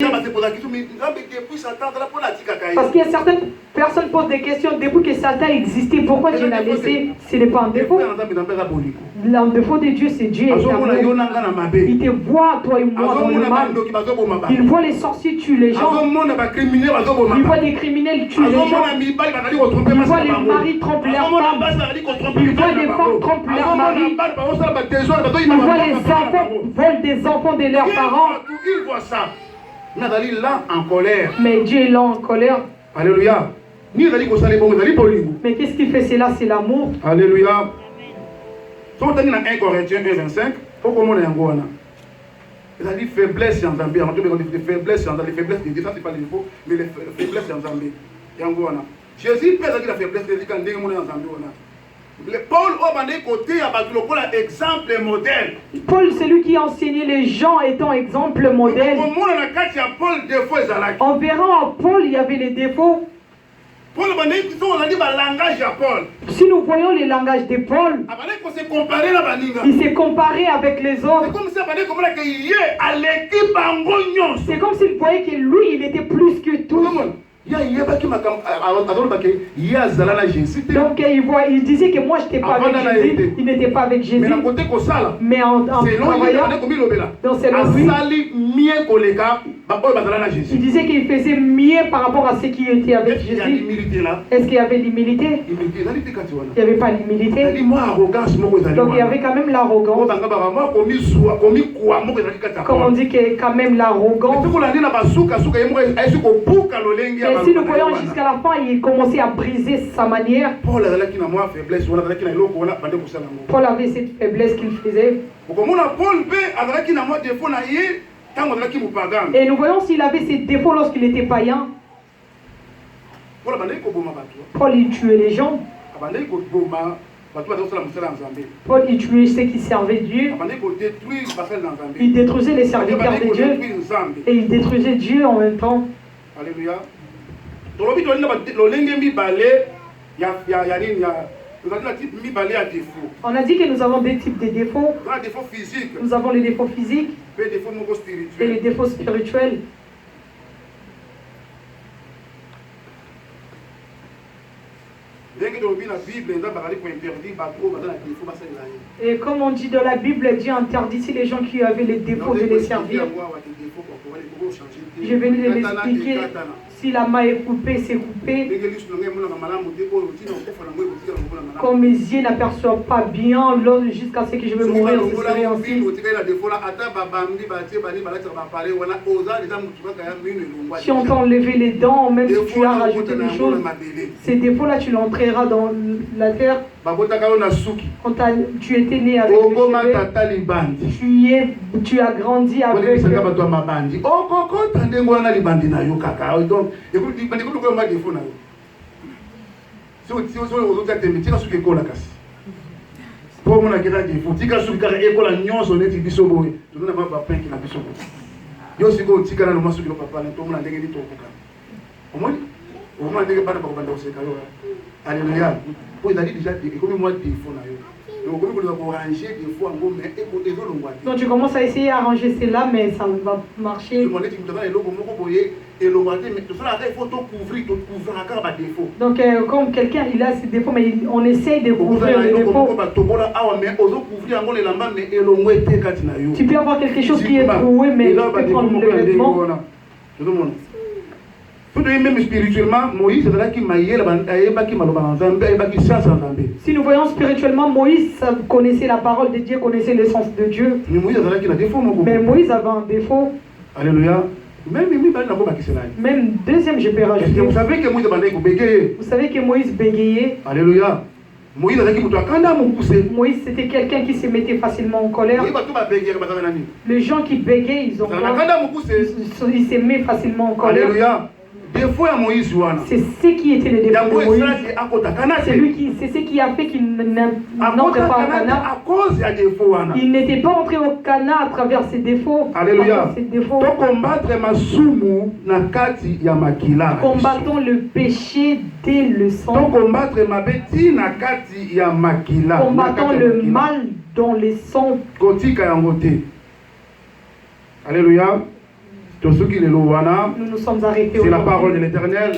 Parce qu'il y a certaines personnes posent des questions depuis que Satan existait. Pourquoi Dieu l'a laissé s'il n'est pas en défaut? En défaut de Dieu, c'est Dieu. Il te voit, toi et moi, dans le mal. Il voit les sorciers tuer les gens. Il voit les criminels tuer les gens. Il voit les maris tromper leurs femmes. Il voit les femmes tromper leurs maris. Il voit les enfants voler des enfants de leurs parents. Il voit ça. Là en colère. Mais Dieu est là en colère. Alléluia. Mais qu'est-ce qui fait cela? C'est l'amour. Alléluia. Si on est dans 1 Corinthiens 1:25, il faut qu'on ait un go. Il a dit faiblesse en Zambie. On dit faiblesse en Zambie. Les faiblesses de Dieu, ça c'est pas les défauts, mais les faiblesses en Zambie. Jésus peut dire la faiblesse de Dieu quand on est en Zambie. Paul au côté a exemple modèle. Paul, c'est lui qui enseignait les gens étant exemple modèle. On verra en Paul, il y avait les défauts. Si nous voyons les langages de Paul, il s'est comparé avec les autres. C'est comme s'il voyait que lui, il était plus que tout. Donc il disait que moi je n'étais pas avec Jésus, il n'était pas avec Jésus. Mais en travaillant dans ses vies, il disait qu'il faisait mieux par rapport à ceux qui étaient avec Jésus. Est-ce qu'il y avait l'humilité? Il n'y avait pas l'humilité. Donc il y avait quand même l'arrogance. Comme on dit qu'il y a quand même l'arrogance. Et si nous voyons jusqu'à la fin, il commençait à briser sa manière. Paul avait cette faiblesse qu'il faisait. Et nous voyons s'il avait ses défauts lorsqu'il était païen. Paul, il tuait les gens. Paul, il tuait ceux qui servaient Dieu. Il détruisait les serviteurs de Dieu. Et il détruisait Dieu en même temps. Alléluia. On a dit que nous avons deux types de défauts. Nous avons les défauts physiques et les défauts spirituels. Et comme on dit dans la Bible, Dieu interdit les gens qui avaient les défauts de les servir. Je venais de l'expliquer. Si la main est coupée, c'est coupé. Comme mes yeux n'aperçoivent pas bien, jusqu'à ce que je vais mourir, ce serait ainsi. Si on t'a enlevé les dents, même si tu as rajouté des choses, ces défauts-là, tu l'entreras dans la terre. Quand tu étais né avec les cheveux, tu as grandi avec... Alléluia. Donc tu commences à essayer d'arranger cela, mais ça ne va marcher. Donc comme quelqu'un il a ses défauts, mais on essaye de couvrir les défauts. Tu peux avoir quelque chose qui est troué, mais tu peux prendre le vêtement. Même spirituellement, Moïse si nous voyons spirituellement, Moïse connaissait la parole de Dieu, connaissait le sens de Dieu. Mais Moïse avait un défaut. Alléluia. Même deuxième, je peux rajouter. Vous savez que Moïse bégayait. Vous savez que Moïse bégayait. Alléluia. Moïse c'était quelqu'un qui se mettait facilement en colère. Les gens qui bégaient, ils se mettent facilement en colère. Alléluia. C'est ce qui était le défaut de Moïse. C'est ce qui a fait qu'il n'entrait pas au Canaan. Il n'était pas entré au Canaan à travers ses défauts. Alléluia. Combattons le péché dès le sang. Combattons le mal dans les sangs. Alléluia. Nous nous sommes arrêtés. C'est la parole de l'Éternel.